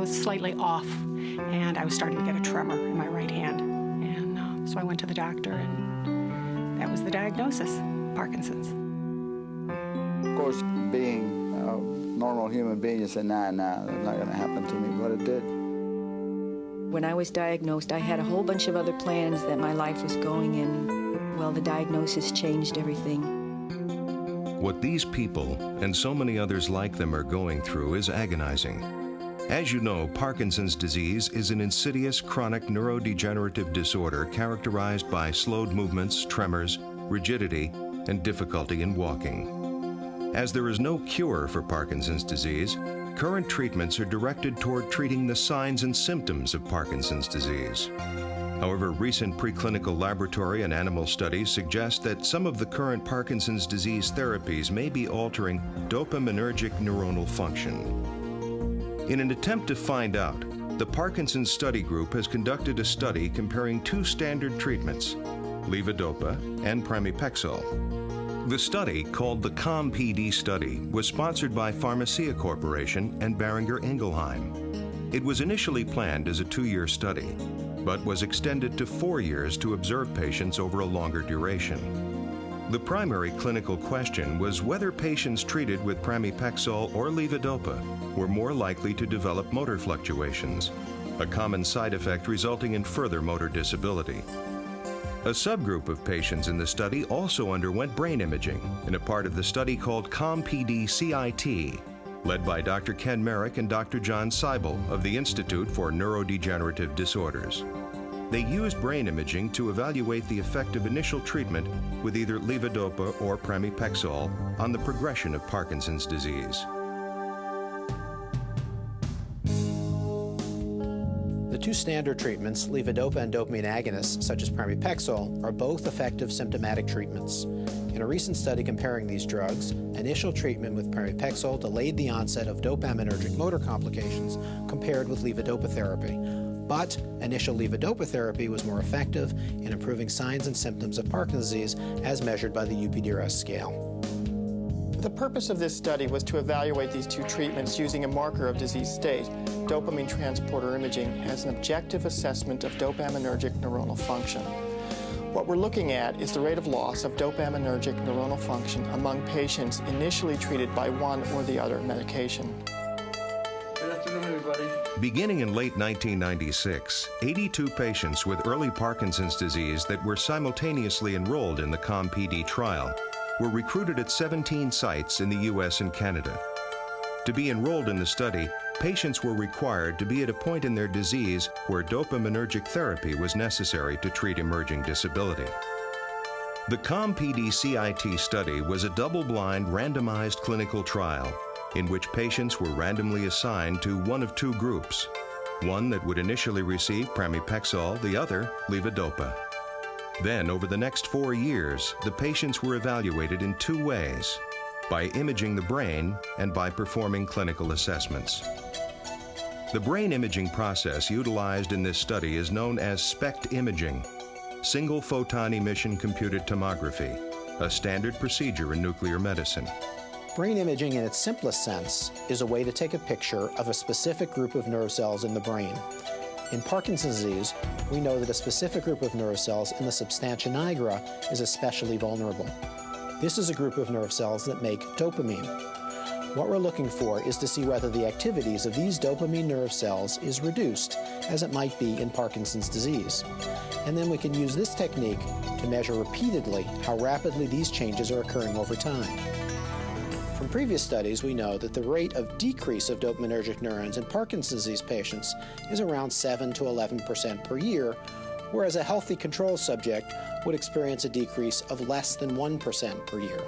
was slightly off, and I was starting to get a tremor in my right hand. And so I went to the doctor, and that was the diagnosis, Parkinson's. Of course, being a normal human being, you say, nah, that's not going to happen to me, but it did. When I was diagnosed, I had a whole bunch of other plans that my life was going in. Well, the diagnosis changed everything. What these people, and so many others like them, are going through is agonizing. As you know, Parkinson's disease is an insidious chronic neurodegenerative disorder characterized by slowed movements, tremors, rigidity, and difficulty in walking. As there is no cure for Parkinson's disease, current treatments are directed toward treating the signs and symptoms of Parkinson's disease. However, recent preclinical laboratory and animal studies suggest that some of the current Parkinson's disease therapies may be altering dopaminergic neuronal function. In an attempt to find out, the Parkinson's Study Group has conducted a study comparing two standard treatments, levodopa and pramipexole. The study, called the COMPD study, was sponsored by Pharmacia Corporation and Boehringer Ingelheim. It was initially planned as a 2-year study, but was extended to 4 years to observe patients over a longer duration. The primary clinical question was whether patients treated with pramipexole or levodopa were more likely to develop motor fluctuations, a common side effect resulting in further motor disability. A subgroup of patients in the study also underwent brain imaging in a part of the study called COMPD-CIT, led by Dr. Ken Merrick and Dr. John Seibel of the Institute for Neurodegenerative Disorders. They used brain imaging to evaluate the effect of initial treatment with either levodopa or pramipexole on the progression of Parkinson's disease. The two standard treatments, levodopa and dopamine agonists, such as pramipexole, are both effective symptomatic treatments. In a recent study comparing these drugs, initial treatment with pramipexole delayed the onset of dopaminergic motor complications compared with levodopa therapy. But initial levodopa therapy was more effective in improving signs and symptoms of Parkinson's disease as measured by the UPDRS scale. The purpose of this study was to evaluate these two treatments using a marker of disease state, dopamine transporter imaging, as an objective assessment of dopaminergic neuronal function. What we're looking at is the rate of loss of dopaminergic neuronal function among patients initially treated by one or the other medication. Good afternoon, everybody. Beginning in late 1996, 82 patients with early Parkinson's disease that were simultaneously enrolled in the COMPD trial were recruited at 17 sites in the U.S. and Canada. To be enrolled in the study, patients were required to be at a point in their disease where dopaminergic therapy was necessary to treat emerging disability. The COMPD-CIT study was a double-blind, randomized clinical trial in which patients were randomly assigned to one of two groups, one that would initially receive pramipexole, the other levodopa. Then, over the next 4 years, the patients were evaluated in two ways: by imaging the brain and by performing clinical assessments. The brain imaging process utilized in this study is known as SPECT imaging, single photon emission computed tomography, a standard procedure in nuclear medicine. Brain imaging in its simplest sense is a way to take a picture of a specific group of nerve cells in the brain. In Parkinson's disease, we know that a specific group of nerve cells in the substantia nigra is especially vulnerable. This is a group of nerve cells that make dopamine. What we're looking for is to see whether the activities of these dopamine nerve cells is reduced, as it might be in Parkinson's disease. And then we can use this technique to measure repeatedly how rapidly these changes are occurring over time. From previous studies, we know that the rate of decrease of dopaminergic neurons in Parkinson's disease patients is around 7 to 11% per year, whereas a healthy control subject would experience a decrease of less than 1% per year.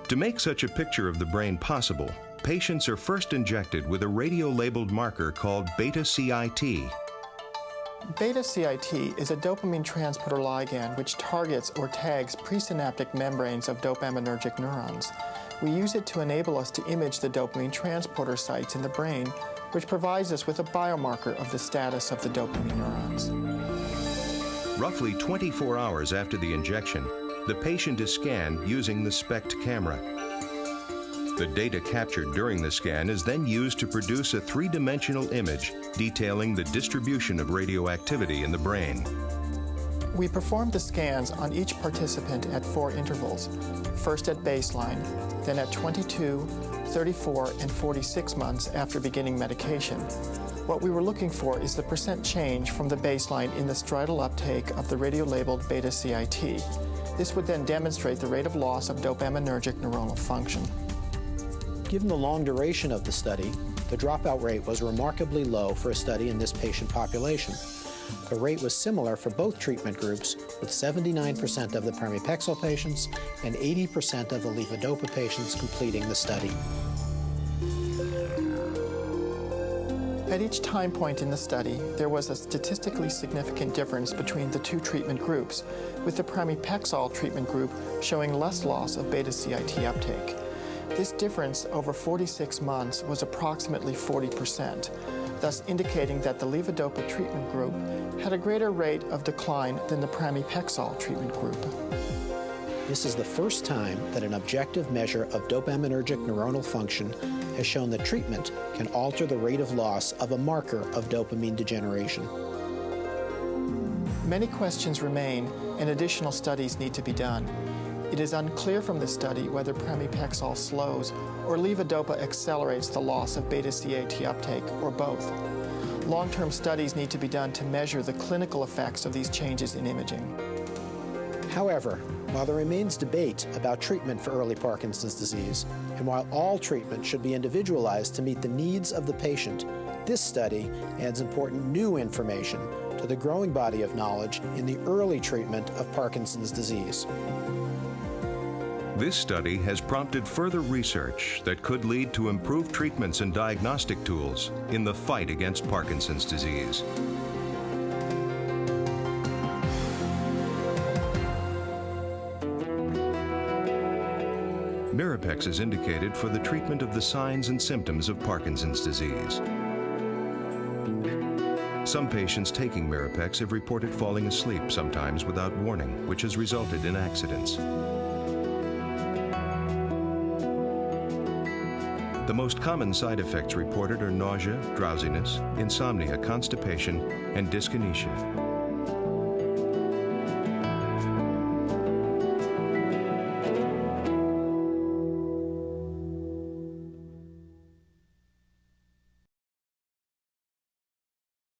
To make such a picture of the brain possible, patients are first injected with a radio-labeled marker called beta-CIT. Beta-CIT is a dopamine transporter ligand which targets or tags presynaptic membranes of dopaminergic neurons. We use it to enable us to image the dopamine transporter sites in the brain, which provides us with a biomarker of the status of the dopamine neurons. Roughly 24 hours after the injection, the patient is scanned using the SPECT camera. The data captured during the scan is then used to produce a three-dimensional image detailing the distribution of radioactivity in the brain. We performed the scans on each participant at 4 intervals, first at baseline, then at 22, 34, and 46 months after beginning medication. What we were looking for is the % change from the baseline in the striatal uptake of the radiolabeled beta-CIT. This would then demonstrate the rate of loss of dopaminergic neuronal function. Given the long duration of the study, the dropout rate was remarkably low for a study in this patient population. The rate was similar for both treatment groups, with 79% of the pramipexole patients and 80% of the levodopa patients completing the study. At each time point in the study, there was a statistically significant difference between the 2 treatment groups, with the pramipexole treatment group showing less loss of beta-CIT uptake. This difference over 46 months was approximately 40%, thus indicating that the levodopa treatment group had a greater rate of decline than the pramipexole treatment group. This is the first time that an objective measure of dopaminergic neuronal function has shown that treatment can alter the rate of loss of a marker of dopamine degeneration. Many questions remain, and additional studies need to be done. It is unclear from this study whether pramipexole slows or levodopa accelerates the loss of beta-CIT uptake, or both. Long-term studies need to be done to measure the clinical effects of these changes in imaging. However, while there remains debate about treatment for early Parkinson's disease, and while all treatment should be individualized to meet the needs of the patient, this study adds important new information to the growing body of knowledge in the early treatment of Parkinson's disease. This study has prompted further research that could lead to improved treatments and diagnostic tools in the fight against Parkinson's disease. Mirapex is indicated for the treatment of the signs and symptoms of Parkinson's disease. Some patients taking Mirapex have reported falling asleep, sometimes without warning, which has resulted in accidents. The most common side effects reported are nausea, drowsiness, insomnia, constipation, and dyskinesia.